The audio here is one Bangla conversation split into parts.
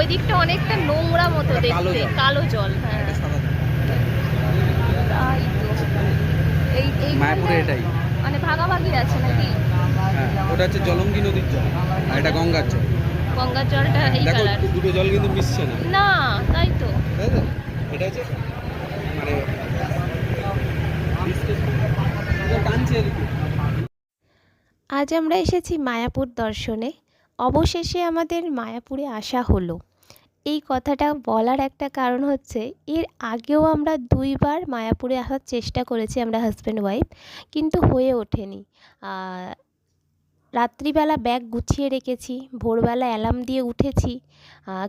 ওই দিকটা অনেকটা নোংরা মতো দেখতে, কালো জল। হ্যাঁ তাই তো। এই মায়াপুরে এটাই মানে ভাগাভাগি আছে নাকি? হ্যাঁ, ওটা হচ্ছে জলঙ্গি নদীর জল আর এটা গঙ্গার জল। গঙ্গার জলটা এই দেখো কালার। দুটো জল কিন্তু মিশছে না। না তাই তো। তাই তো, এটা হচ্ছে মানে টানছে। আজ আমরা এসেছি মায়াপুর দর্শনে। অবশেষে আমাদের মায়াপুরে আসা হলো। এই কথাটা বলার একটা কারণ হচ্ছে, এর আগেও আমরা 2 বার মায়াপুরে আসার চেষ্টা করেছি আমরা হাজব্যান্ড ওয়াইফ, কিন্তু হয়ে ওঠেনি। রাত্রিবেলা ব্যাগ গুছিয়ে রেখেছি, ভোরবেলা অ্যালার্ম দিয়ে উঠেছি,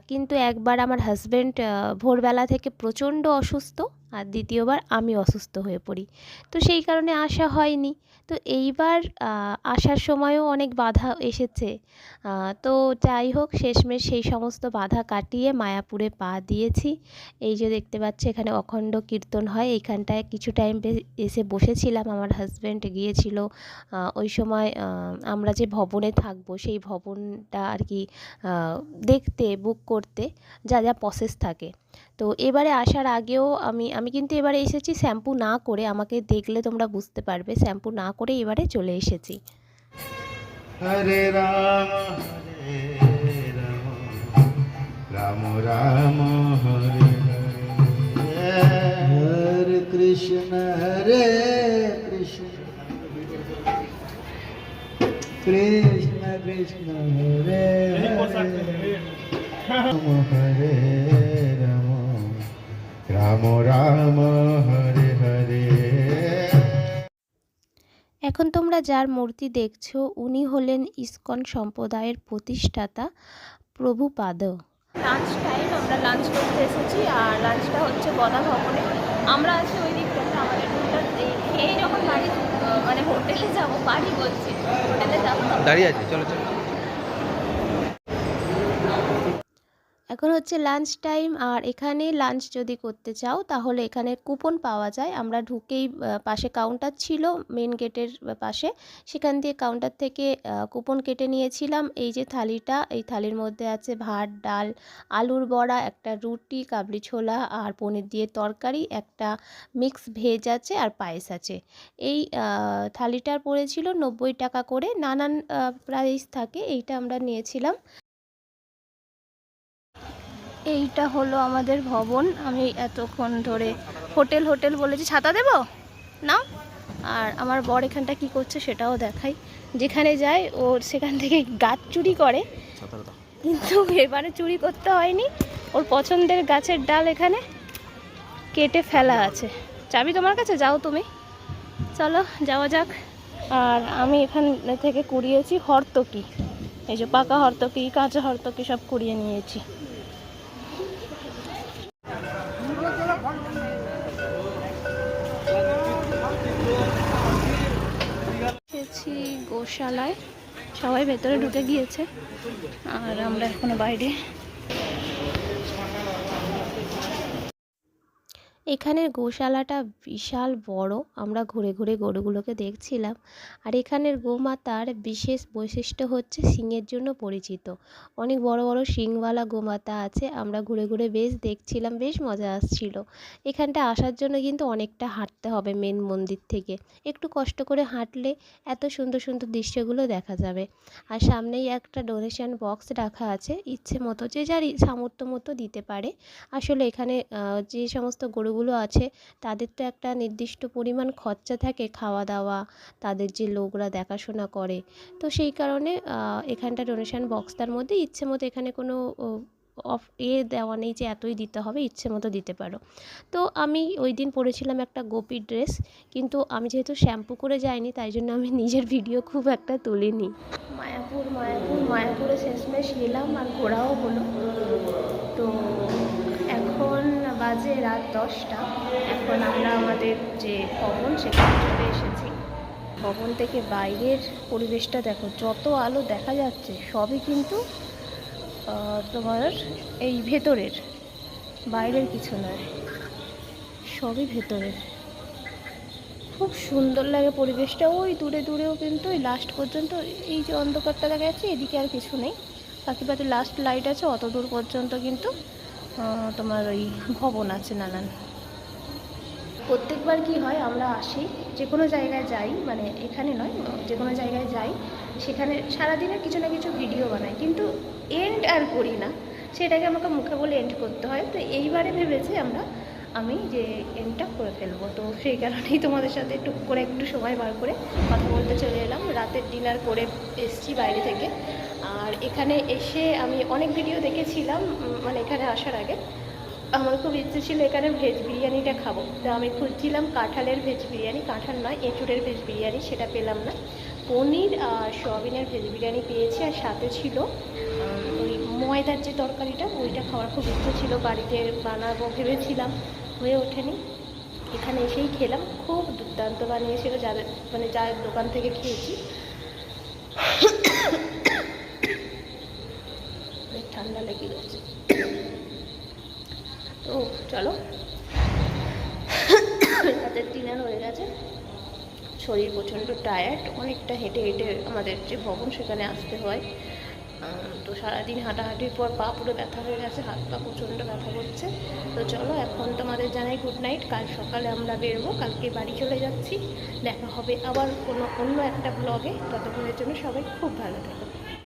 কিন্তু একবার আমার হাজব্যান্ড ভোরবেলা থেকে প্রচণ্ড অসুস্থ, আর দ্বিতীয়বার আমি অসুস্থ হয়ে পড়ি। তো সেই কারণে আসা হয়নি। তো এইবার আসার সময়ও অনেক বাধা এসেছে। তো যাই হোক, শেষমেশ সেই সমস্ত বাধা কাটিয়ে মায়াপুরে পা দিয়েছি। এই যে দেখতে পাচ্ছি এখানে অখণ্ড কীর্তন হয়, এইখানটায় কিছু টাইম এসে বসেছিলাম। আমার হাজব্যান্ড গিয়েছিল ওই সময় আমরা যে ভবনে থাকবো সেই ভবনটা আর কি দেখতে, বুক করতে যা যা প্রসেস থাকে। তো এবারে আসার আগেও আমি কিন্তু এবারে এসেছি শ্যাম্পু না করে, আমাকে দেখলে তোমরা বুঝতে পারবে, শ্যাম্পু না করে এবারে চলে এসেছি। হরে রাম রাম রাম হরে হরে, হরে কৃষ্ণ কৃষ্ণ কৃষ্ণ হরে হরে, রাম হরে রাম রাম রাম হরে হরে। এখন তোমরা যার মূর্তি দেখছো উনি হলেন ইসকন সম্প্রদায়ের প্রতিষ্ঠাতা প্রভুপাদ। লাঞ্চ টাইম, আমরা লাঞ্চ করতে এসেছি, আর লাঞ্চটা হচ্ছে গদা ভবনে। আমরা আছি ওই দিকটাতে, আমাদের রুমটা খেয়ে যখন বাড়ি মানে হোটেলে যাবো, বাড়ি বলছি হোটেলে যাবো, দাঁড়িয়ে আছে, চলো চলো। এখন হচ্ছে লাঞ্চ টাইম, আর এখানে লাঞ্চ যদি করতে চাও তাহলে এখানে কুপন পাওয়া যায়। আমরা ঢুকেই পাশে কাউন্টার ছিল, মেন গেটের পাশে, সেখান দিয়ে কাউন্টার থেকে কুপন কেটে নিয়েছিলাম। এই যে থালিটা, এই থালির মধ্যে আছে ভাত, ডাল, আলুর বড়া, একটা রুটি, কাবলি ছোলা আর পনির দিয়ে তরকারি, একটা মিক্স ভেজ আছে আর পায়েস আছে। এই থালিটার পড়েছিল 90 টাকা করে, নানান প্রাইস থাকে, এইটা আমরা নিয়েছিলাম। এইটা হলো আমাদের ভবন। আমি এতক্ষণ ধরে হোটেল হোটেল বলেছি, ছাতা দেব নাও। আর আমার বর এখানটা কি করছে সেটাও দেখাই। যেখানে যায় ওর সেখান থেকে গাছ চুরি করে, কিন্তু এবারে চুরি করতে হয়নি। ওর পছন্দের গাছের ডাল এখানে কেটে ফেলা আছে। চাবি তোমার কাছে, যাও তুমি, চলো যাওয়া যাক। আর আমি এখান থেকে কুড়িয়েছি হরতকি, এই যে পাকা হরতকি, কাঁচা হরতকি সব কুড়িয়ে নিয়েছি। গোশালায় সবাই ভেতরে ঢুকে গিয়েছে, আর আমরা এখনো বাইরে। এখানের গোশালাটা বিশাল বড়, আমরা ঘুরে ঘুরে গরুগুলোকে দেখছিলাম। আর এখানের গোমাতার বিশেষ বৈশিষ্ট্য হচ্ছে শিংয়ের জন্য পরিচিত। অনেক বড় বড় শিংওয়ালা গোমাতা আছে, আমরা ঘুরে ঘুরে বেশ দেখছিলাম, বেশ মজা আসছিল। এখানটা আসার জন্য কিন্তু অনেকটা হাঁটতে হবে মেন মন্দির থেকে, একটু কষ্ট করে হাঁটলে এত সুন্দর সুন্দর দৃশ্যগুলো দেখা যাবে। আর সামনেই একটা ডোনেশন বক্স রাখা আছে, ইচ্ছে মতো যে যার সামর্থ্য মতো দিতে পারে। আসলে এখানে যে সমস্ত গরুগুলো আছে তাদের তো একটা নির্দিষ্ট পরিমাণ খরচা থাকে, খাওয়া দাওয়া, তাদের যে লোকরা দেখাশোনা করে। তো সেই কারণে এখানটা ডোনেশন বক্সটার মধ্যে ইচ্ছে মতো, এখানে কোনো দেওয়া নেই যে এতই দিতে হবে, ইচ্ছে মতো দিতে পারো। তো আমি ওই দিন পরেছিলাম একটা গোপী ড্রেস, কিন্তু আমি যেহেতু শ্যাম্পু করে যাইনি তাই জন্য আমি নিজের ভিডিও খুব একটা তুলিনি। মায়াপুরে শেষমেশ এলাম আর ঘোরাও হলো। তো এখন বাজে রাত 10টা। এখন আমরা আমাদের যে ভবন সেখানে চলে এসেছি। ভবন থেকে বাইরের পরিবেশটা দেখো, যত আলো দেখা যাচ্ছে সবই কিন্তু তোমার এই ভেতরের, বাইরের কিছু নয়, সবই ভেতরের। খুব সুন্দর লাগে পরিবেশটা। ওই দূরে দূরেও কিন্তু ওই লাস্ট পর্যন্ত এই যে অন্ধকারটা দেখা যাচ্ছে, এদিকে আর কিছু নেই, কাকিবাড়ির লাস্ট লাইট আছে, অত দূর পর্যন্ত কিন্তু তোমার ওই ভবন আছে নানান। প্রত্যেকবার কি হয়, আমরা আসি যে কোনো জায়গায় যাই, মানে এখানে নয়, যে কোনো জায়গায় যাই, সেখানে সারাদিনের কিছু না কিছু ভিডিও বানাই, কিন্তু এন্ড আর করি না, সেটাকে আমাকে মুখে বলে এন্ড করতে হয়। তো এইবারে ভেবেছি আমি যে এন্ডটা করে ফেলবো, তো সেই কারণেই তোমাদের সাথে টুক করে একটু সময় বার করে কথা বলতে চলে এলাম। রাতের ডিনার করে এসছি বাইরে থেকে, আর এখানে এসে আমি অনেক ভিডিও দেখেছিলাম, মানে এখানে আসার আগে আমার খুব ইচ্ছে ছিল এখানে ভেজ বিরিয়ানিটা খাবো। তো আমি খুঁজছিলাম কাঁঠালের ভেজ বিরিয়ানি, কাঁঠাল নয় এঁচুড়ের ভেজ বিরিয়ানি, সেটা পেলাম না। পনির আর সয়াবিনের ভেজ বিরিয়ানি পেয়েছি, আর সাথে ছিল ওই ময়দার যে তরকারিটা, ওইটা খাওয়ার খুব ইচ্ছে ছিল, বাড়িতে বানাবো ভেবেছিলাম, হয়ে ওঠেনি। এখানে এসেই খেলাম, খুব দুর্দান্ত বানিয়েছিল, যার দোকান থেকে খেয়েছি। অনেক ঠান্ডা লেগে গেছে। তো চলো, রাতের ডিনার হয়ে গেছে, শরীর প্রচণ্ড টায়ার্ড, অনেকটা হেঁটে হেঁটে আমাদের যে ভবন সেখানে আসতে হয়। তো সারাদিন হাঁটাহাঁটির পর পা পুরো ব্যথা হয়ে গেছে, হাত পা প্রচণ্ড ব্যথা করছে। তো চলো এখন তোমাদের জানাই গুড নাইট, কাল সকালে আমরা বেরোবো, কালকে বাড়ি চলে যাচ্ছি। দেখা হবে আবার অন্য একটা ব্লগে, ততক্ষণের জন্য সবাই খুব ভালো থাকো।